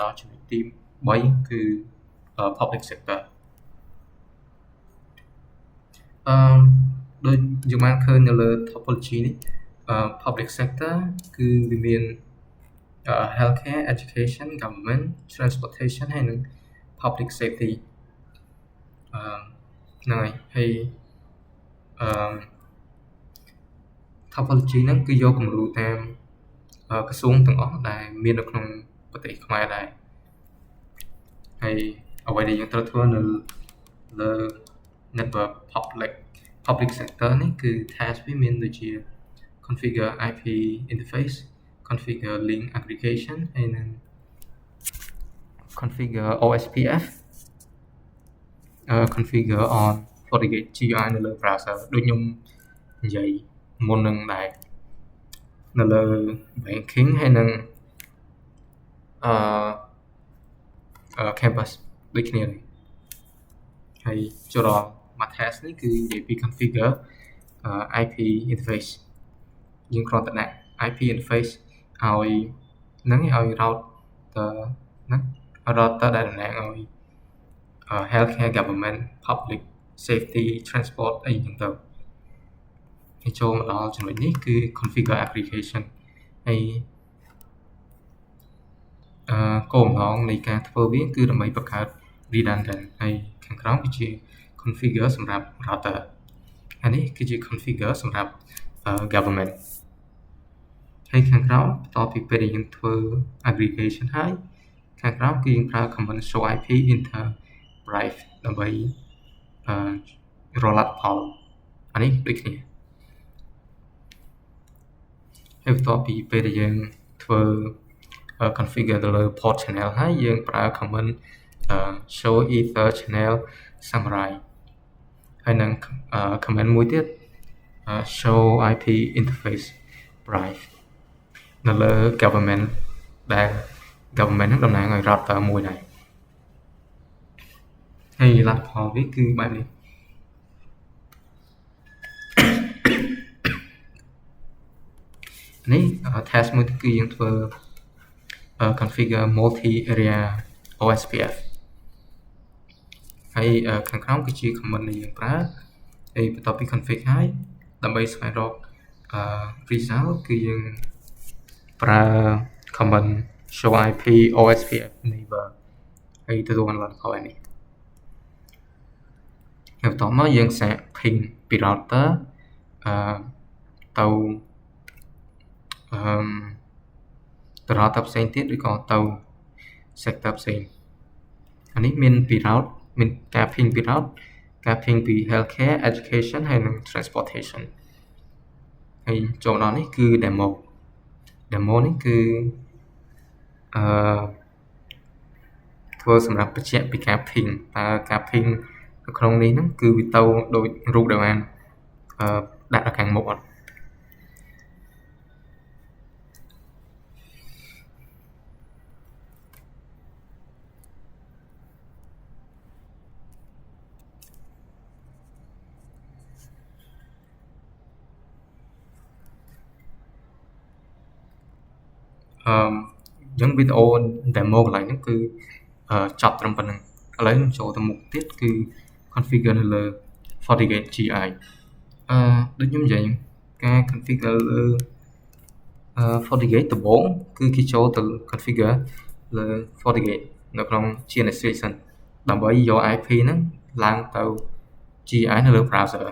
ដល់ចំណុចទី3គឺ public sector ដូចយើងបានឃើញនៅលើ topology នេះ public sector គឺវាមាន healthcare education government transportation ហើយនិង public safety ហ្នឹងហើយ topology ហ្នឹងគឺយកគំរូតាមក្រសួងទាំងអស់ដែលមាននៅក្នុងប្រទេសខ្មែរដែរហើយអ្វីដែលយើងត្រូវធ្វើនៅលើ network public sector នេះគឺ task វាមានដូចជា configure IP interface configure link aggregation ហើយនិង configure OSPF configure on FortiGate GUI នៅលើ browser ដូចខ្ញុំនិយាយមុននឹងដែរនៅលើ banking ហើយនឹងcampus ដូចគ្នាហើយចូលដល់មួយ task នេះគឺនិយាយពី configure IP interface យើងគ្រាន់តែដាក់ IP interface ឲ្យហ្នឹងឲ្យ router ហ្នឹង router ដែលតំណាងឲ្យ healthcare government public safety transport អីហ្នឹងទៅហើយចូលមកដល់ចំណុចនេះគឺ configure application ហើយគោលបំណងនៃការធ្វើវាគឺដើម្បីបង្កើត redundant ហើយខាងក្រោមគឺជា configure សម្រាប់ router ហើយនេះគឺជា configure សម្រាប់ government ហើយខាងក្រោមបន្ទាប់ពីពេលដែលយើងធ្វើ aggregation ហើយខាងក្រោមគឺយើងប្រើ command show IP inter drive ដើម្បីរលត់ផលអានេះដូចគ្នាហើយបន្ទាប់ពីពេលដែលយើងធ្វើ configure ទៅលើ port channel ហើយយើងប្រើ command show ether channel summary ហើយនឹង command មួយទៀត show IP interface drive នៅលើ government ដែល government ហ្នឹងតំណាងឲ្យ router មួយដែរហើយលទ្ធផលវាគឺបែបនេះនេះ task មួយគឺយើងធ្វើ configure multi area OSPF ហើយខាងក្រោមគឺជា command ដែលយើងប្រើហើយបន្ទាប់ពី config ហើយដើម្បីស្វែងរកresult គឺយើងប្រើ command show IP OSPF neighbor ហើយទទួលបានលទ្ធផលនេះហើយបន្ទាប់មកយើងសាក ping ពី router ទៅ router ផ្សេងទៀតឬក៏ទៅ sector ផ្សេងអានេះមានពី route មានការ ping ពី route ការ ping ពី healthcare education ហើយនិង transportation ហើយចូលដល់នេះគឺ demo នេះគឺធ្វើសម្រាប់បញ្ជាក់ពីការ ping តើការ ping នៅក្នុងនេះហ្នឹងគឺវាទៅដូចរូបដែលបានដាក់នៅខាងមុខអត់យើងវីដេអូ demo កន្លែងហ្នឹងគឺចប់ត្រឹមប៉ុណ្្នឹងឥឡូវខ្ញុំចូលទៅមុខទៀតគឺ configure នៅលើ FortiGate GI ដូចខ្ញុំនិយាយការ configure លើ FortiGate ដំបូងគឺគេចូលទៅ configure លើ FortiGate នៅក្នុង GNS ដើម្បីយក IP ហ្នឹងឡើងទៅ GI នៅលើ browser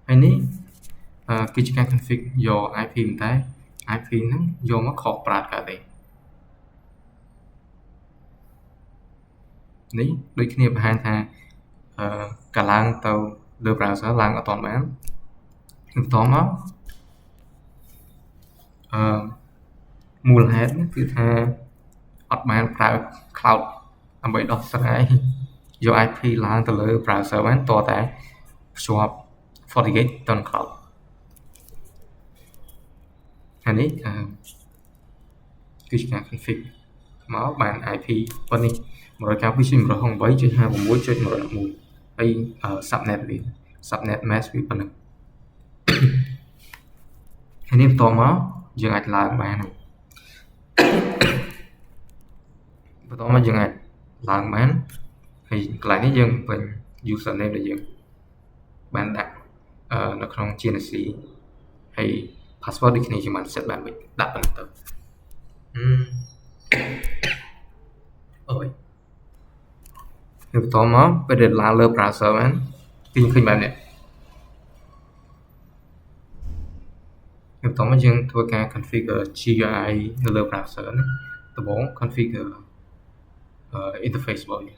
ហើយនេះគឺជាការ config យក IP តែ IP ហ្នឹងយកមកខុសប្រើកើតទេនេះដូចគ្នាបង្ហាញថាកាលឡើងទៅលើ browser ឡើងអត់ទាន់បានបន្តមកមូលហេតុគឺថាអត់បានប្រើ cloud ដើម្បីដោះស្រាយយក IP ឡើងទៅលើ browser បានតតែភ្ជាប់ FortiGate ទៅនឹង cloud ហើយនេះគឺជាការ config មកបាន IP ប៉ុណ្នេះ 192.168.56.111 ហើយ subnet វា subnet mask វាប៉ុណ្ណឹងហើយនេះបន្តមកយើងអាចឡើងបាន បន្ទាប់មកយើងអាចឡើងបានហើយកន្លែងនេះយើងពេញ username ដែលយើងបានដាក់នៅក្នុង GNC ហើយ password ដូចគ្នាយើងបាន set បានវិញដាក់ប៉ុណ្ណឹងទៅអូយហើយបន្តមកពេលដែលឡើងលើ browser បានគឺយើងឃើញបែបនេះហើយបន្តមកយើងធ្វើការ configure GUI នៅលើ browser ណាដំបូង configure interface របស់វា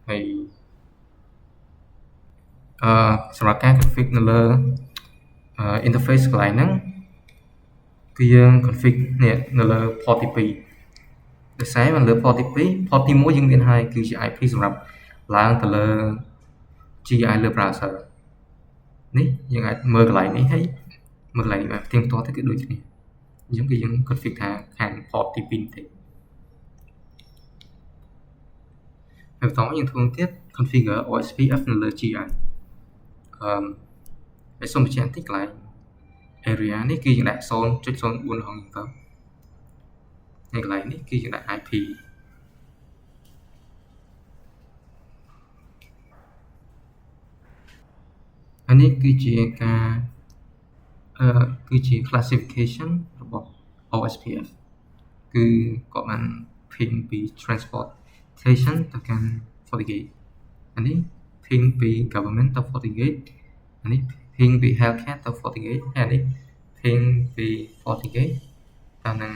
ហើយសម្រាប់ការ config នៅលើ interface កន្លែងហ្នឹងគឺយើង config នេះនៅលើ port ទី2ដោយសារនៅលើ port ទី2 port ទី1យើងមានហើយគឺជា IP សម្រាប់ឡើងទៅលើ GUI លើ browser នេះយើងអាចមើលកន្លែងនេះហើយមើលកន្លែងនេះបានផ្ទៀងផ្ទាត់ទៅគឺដូចគ្នាអញ្ចឹងគឺយើង config ថាខាង port ទី2ទេហើយបន្តមកយើងធ្វើទៀត configure OSPF នៅលើ GUI ហើយសូមបញ្ជាក់បន្តិចកន្លែង area នេះគឺយើងដាក់ 0.04 ហងទៅហើយកន្លែងនេះគឺយើងដាក់ IP ហើយនេះគឺជាការគឺជា classification របស់ OSPF គឺគាត់បាន ping ពី transportation ទៅកាន់ FortiGate អានេះ ping ពី government ទៅ FortiGate អានេះ ping ពី healthcare ទៅ FortiGate ហើយអានេះ ping ពី FortiGate ទៅនឹង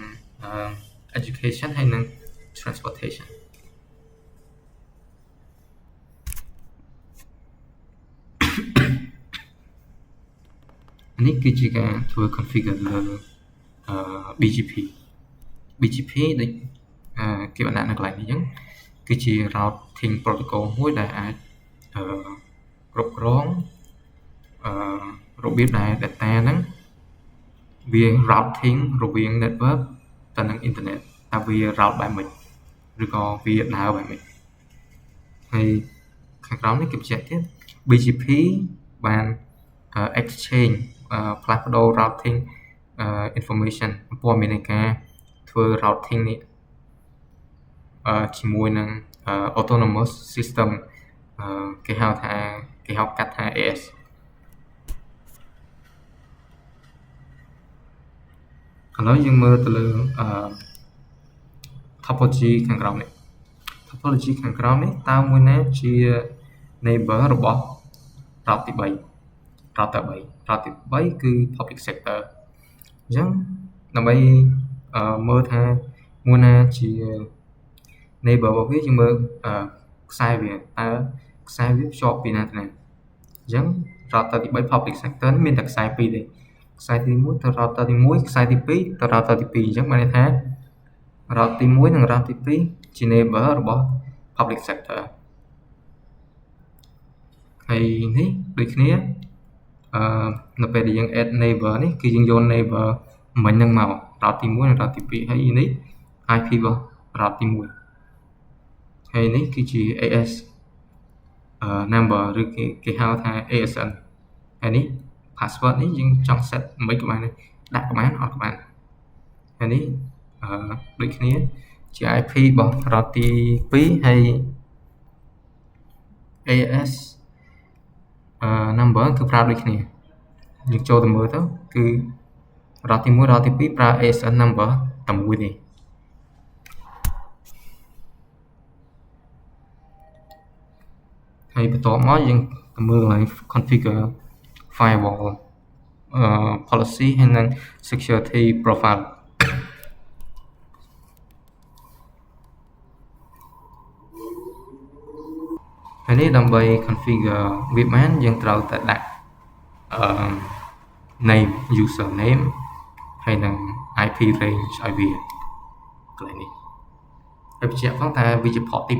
education ហើយនឹង transportation អានេះគឺជាការធ្វើ configure លើ BGP ដូចគេបានដាក់នៅកន្លែងនេះអញ្ចឹងគឺជា routing protocol មួយដែលអាចគ្រប់គ្រងរបៀបដែល data ហ្នឹងវា routing រវាង network ទៅនឹង internet ថាវា route បែបម៉េចឬក៏វាដើរបែបម៉េចហើយខាងក្រោមនេះគេបញ្ជាក់ទៀត BGP បាន exchange ផ្លាស់ប្ដូរ routing information ព័ត៌មាននៃការធ្វើ routing នេះជាមួយនឹង autonomous system គេហៅកាត់ថា AS ឥឡូវយើងមើលទៅលើ topology ខាងក្រោមនេះ topology ខាងក្រោមនេះតើមួយណាជា neighbor របស់ route ទី3 route ទី3គឺ public sector អញ្ចឹងដើម្បីមើលថាមួយណាជា neighbor របស់វាយើងមើលខ្សែវាតើខ្សែវាភ្ជាប់ពីណាទៅណាអញ្ចឹង router ទី3 public sector មានតែខ្សែ2ទេខ្សែទី1ទៅ router ទី1ខ្សែទី2ទៅ router ទី2អញ្ចឹងបានន័យថា route ទី1និង route ទី2ជា neighbor របស់ public sector ហើយនេះដូចគ្នានៅពេលដែលយើង add neighbor នេះគឺយើងយក neighbor មិញហ្នឹងមក route ទី1និង route ទី2ហើយនេះ IP របស់ route ទី1ហើយនេះគឺជា AS number ឬគេហៅថា ASN ហើយនេះ password នេះយើងចង់ set មិនក៏បានដាក់ក៏បានអត់ក៏បានហើយនេះដូចគ្នាជា IP របស់ route ទី2ហើយ AS number គឺប្រើដូចគ្នាយើងចូលទៅមើលទៅគឺ route ទី1 route ទី2ប្រើ ASN number តែមួយទេហើយបន្ទាប់មកយើងទៅមើលឡើង configure firewall policy ហើយនិង security profile ហើយនេះដើម្បី configure វាបានយើងត្រូវតែដាក់name username ហើយនិង IP range ឲ្យវាកន្លែងនេះហើយបញ្ជាក់ផងថាវាជា port ទី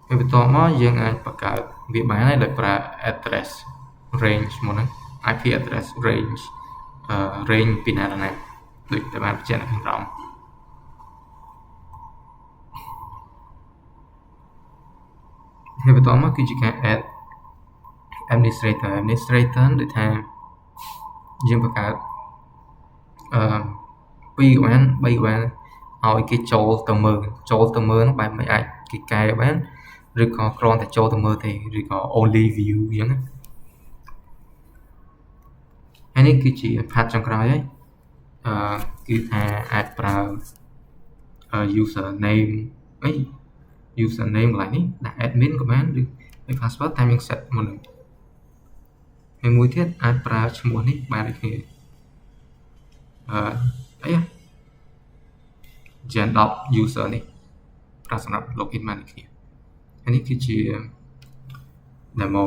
ហើយបន្ទាប់មកយើងអាចបង្កើតវាបានហើយដោយប្រើ address range មកហ្នឹង IP address range range ពីណាដល់ណាដូចតែបានបញ្ជាក់នៅខាងក្រោមហើយបន្ទាប់មកគឺជាការ add administrator ដូចថាយើងបង្កើត2 command 3 command ឲ្យគេចូលទៅមើលនោះបែបមិនអាចគេកែបានឬក៏គ្រាន់តែចូលទៅមើលទេឬក៏ only view អញ្ចឹងហើយនេះគឺជា part ចុងក្រោយហើយគឺថាអាចប្រើ username អី username កន្លែងនេះដាក់ admin command ឬ password តាមយើង set មុននឹងហើយមួយទៀតអាចប្រើឈ្មោះនេះបានដូចគ្នាអី gen user នេះប្រើសម្រាប់ login បានដូចគ្នាហើយនេះគឺជា demo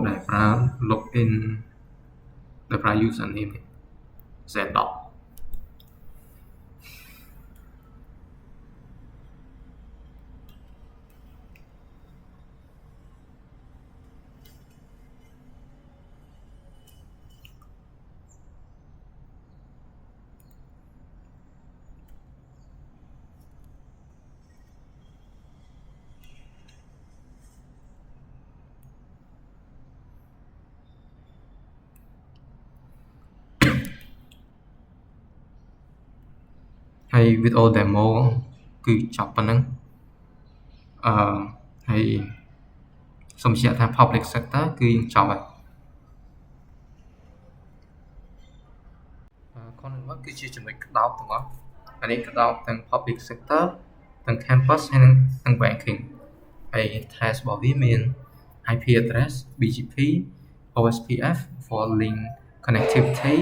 ដែលប្រើ login ដែលប្រើ username នេះ genហើយ video demo គឺចប់ប៉ុណ្ណឹងហើយសូមបញ្ជាក់ថា public sector គឺយើងចប់ហើយcontent work គឺជាចំណុចក្តោបទាំងអស់អានេះក្តោបទាំង public sector ទាំង campus ហើយនិង banking ហើយ task របស់វាមាន IP address BGP OSPF for link connectivity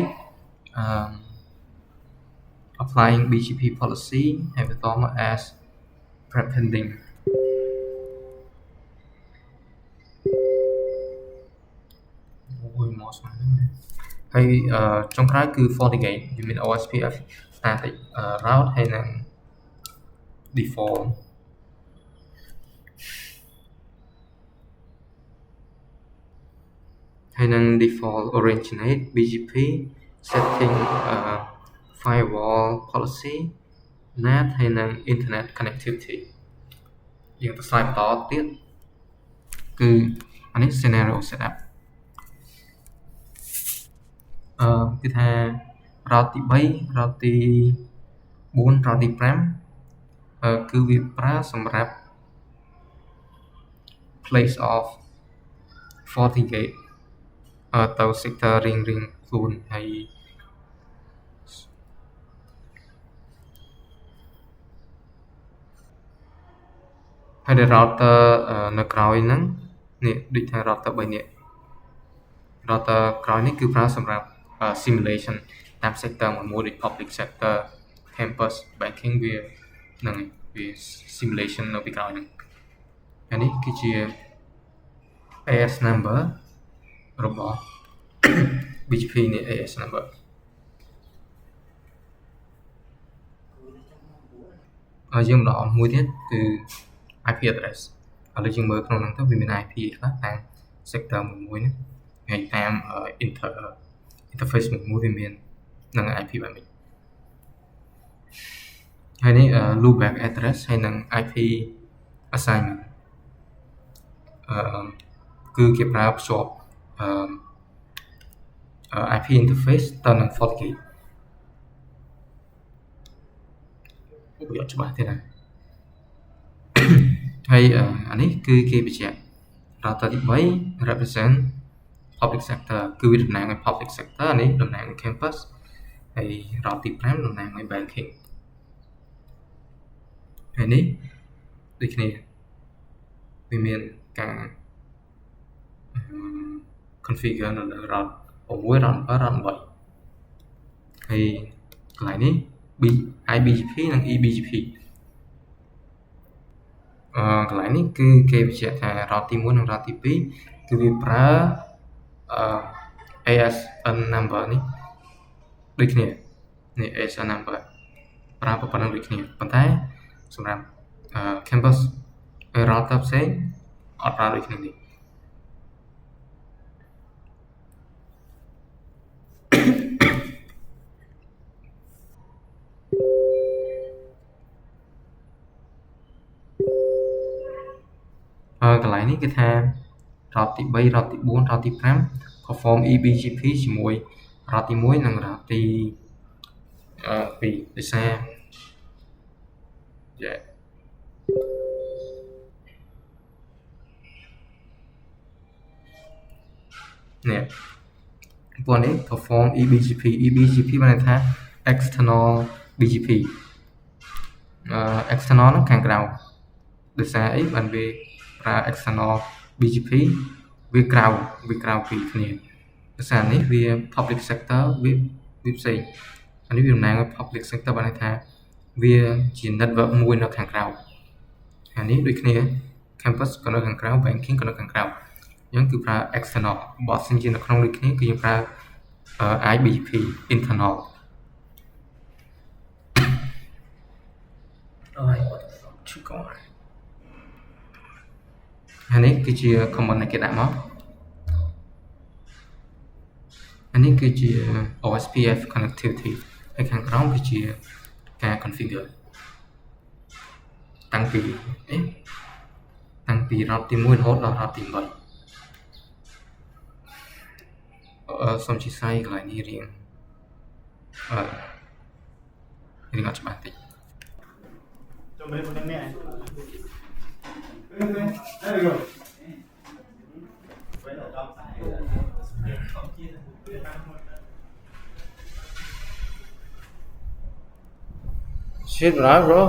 applying BGP policy ហើយបន្តមក as prepending មកស្មើហើយចុងក្រោយគឺ FortiGate វាមាន OSPF static route ហើយនិង default ហើយនិង default originate BGP setting firewall policy NAT ហើយនិង internet connectivity យើងទៅ slide បន្តទៀតគឺអានេះ scenario setup គឺថា route ទី3 route ទី4 route ទី5គឺវាប្រើសម្រាប់ place of FortiGate ទៅ sector រៀងខ្លួនហើយrouter នៅក្រោយហ្នឹងនេះដូចថា router 3នេះ router ក្រោយនេះគឺប្រើសម្រាប់ simulation តាម sector មួយដូច public sector campus banking វាហ្នឹងវា simulation នៅពីក្រោយហ្នឹងហើយនេះគឺជា AS number របស់ BGP នេះ AS number យើងម្ដងមួយទៀតគឺ IP address ឥឡូវយើងមើលក្នុងហ្នឹងទៅវាមាន IP ខ្លះតាម sector មួយហ្នឹងហើយតាម interface មួយវាមាននឹង IP បែបនេះហើយនេះ loopback address ហើយនិង IP assignment គឺគេប្រើភ្ជាប់IP interface ទៅនឹង FortiGate វាអត់ច្បាស់ទេណាហើយអានេះគឺគេបញ្ជាក់ router ទី3 represent public sector គឺវាតំណាងឲ្យ public sector នេះតំណាងឲ្យ campus ហើយ route ទី5តំណាងឲ្យ banking ហើយនេះដូចគ្នាវាមានការ configure នៅលើ route 6 route 7 route 8ហើយកន្លែងនេះ iBGP និង eBGP កន្លែងនេះគឺគេបញ្ជាក់ថា route ទី1និង route ទី2គឺវាប្រើ ASN number នេះដូចគ្នានេះ ASN number ប្រើប៉ុណ្ណឹងដូចគ្នាប៉ុន្តែសម្រាប់ campus router ផ្សេងអត់ប្រើដូចគ្នានេះកន្លែងនេះគឺថា រ៉ូតទី3រ៉ូតទី4រ៉ូតទី5 perform eBGP ជាមួយរ៉ូតទី1និងរ៉ូតទី2ដោយសារនេះពួកនេះ perform eBGP បានន័យថា external BGP external នោះខាងក្រៅដោយសារអីបានវាប្រើ external BGP វាក្រៅពីគ្នាដោយសារនេះវា public sector វាផ្សេងអានេះវាតំណាងឲ្យ public sector បានន័យថាវាជា network មួយនៅខាងក្រៅអានេះដូចគ្នា campus ក៏នៅខាងក្រៅ banking ក៏នៅខាងក្រៅអញ្ចឹងគឺប្រើ external បើសិនជានៅក្នុងដូចគ្នាគឺយើងប្រើ IBGP internal អានេះគឺជា common ដែលគេដាក់មកអានេះគឺជា OSPF connectivity ហើយខាងក្រោមគឺជាការ configure តាំងពីរ៉ូតទី1រហូតដល់រ៉ូតទី8សូមchia sẻ កន្លែងនេះរៀងអត់ច្បាស់តិចចូលមើលមុននេះThere we go. Shit, right, bro.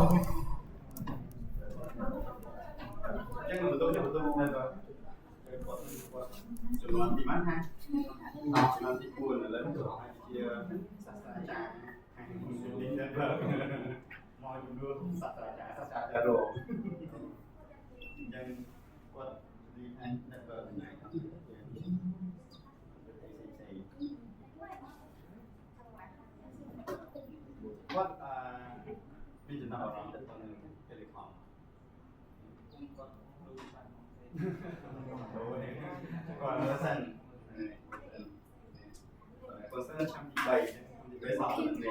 What regional around the telecom? Còn concern trong bị bệnh với họ là về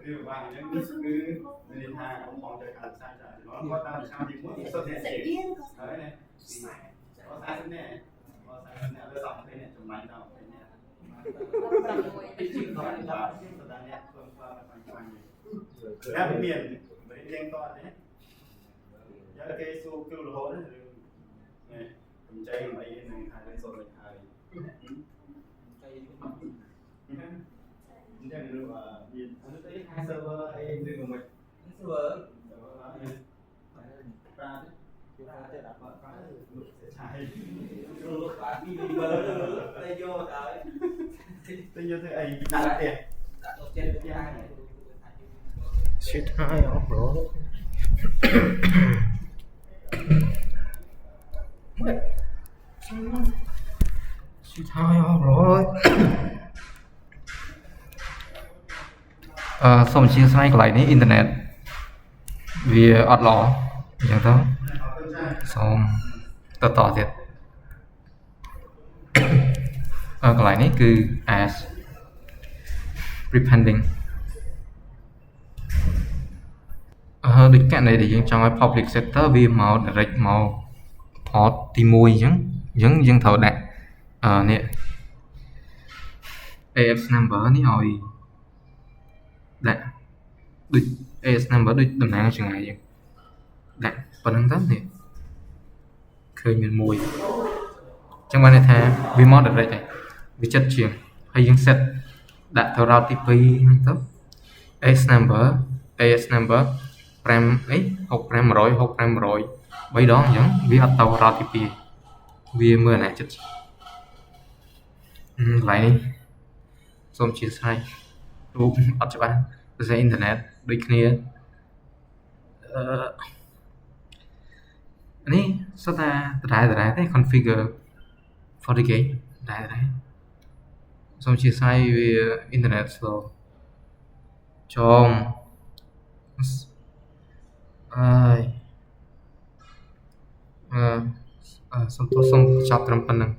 điều vàng những cứ liên hai không mong được ăn sai rồi nó có tao sao thì muốn xuất hiện đấy này có sai thế này đưa dòng thế này chụp máy đâu thế này các cái miền mấy đen to thế giá cái su kêu là hố đấy này mình chơi mấy này hai cái số này hai chúng ta đưa vào nhìn nó tới hai server hay đưa vào mình server ra đấy chúng ta sẽ đặt vào cái sẽ xài lúc bạn đi bơ tay vô tới tay vô thế ấy đặt tiền đặt trên cái hai này shit high off bro shit high off bro សូមអធិស្ឋានកន្លែងនេះអ៊ីនធឺណិតវាអត់ល្អអញ្ចឹងទៅសូមតទៀតកន្លែងនេះគឺ as depending ដូចករណីដែលយើងចង់ឲ្យ public sector វាមក direct មក port ទី1អញ្ចឹងយើងត្រូវដាក់នេះ AS number នេះឲ្យដាក់ដូច AS number ដូចតំណាងចម្ងាយយើងដាក់ប៉ុណ្្នឹងទៅនេះឃើញមានមួយអញ្ចឹងបានន័យថាវាមក direct ហើយវាចិត្តជាងហើយយើង set ដាក់ទៅ route ទី2ហ្នឹងទៅ AS number 5អី6500 3ដងអញ្ចឹងវាអត់ទៅ route ទី2វាមើលណាចិត្តកន្លែងនេះសូមអធិស្ឋានរូបអត់ច្បាស់ភាសាអ៊ីនធឺណិតដូចគ្នានេះសុទ្ធតែដដែលទេ configure 40k ដដែលសូមអធិស្ឋានវាអ៊ីនធឺណិត slow ចងសូមចប់ត្រឹមប៉ុណ្្នឹង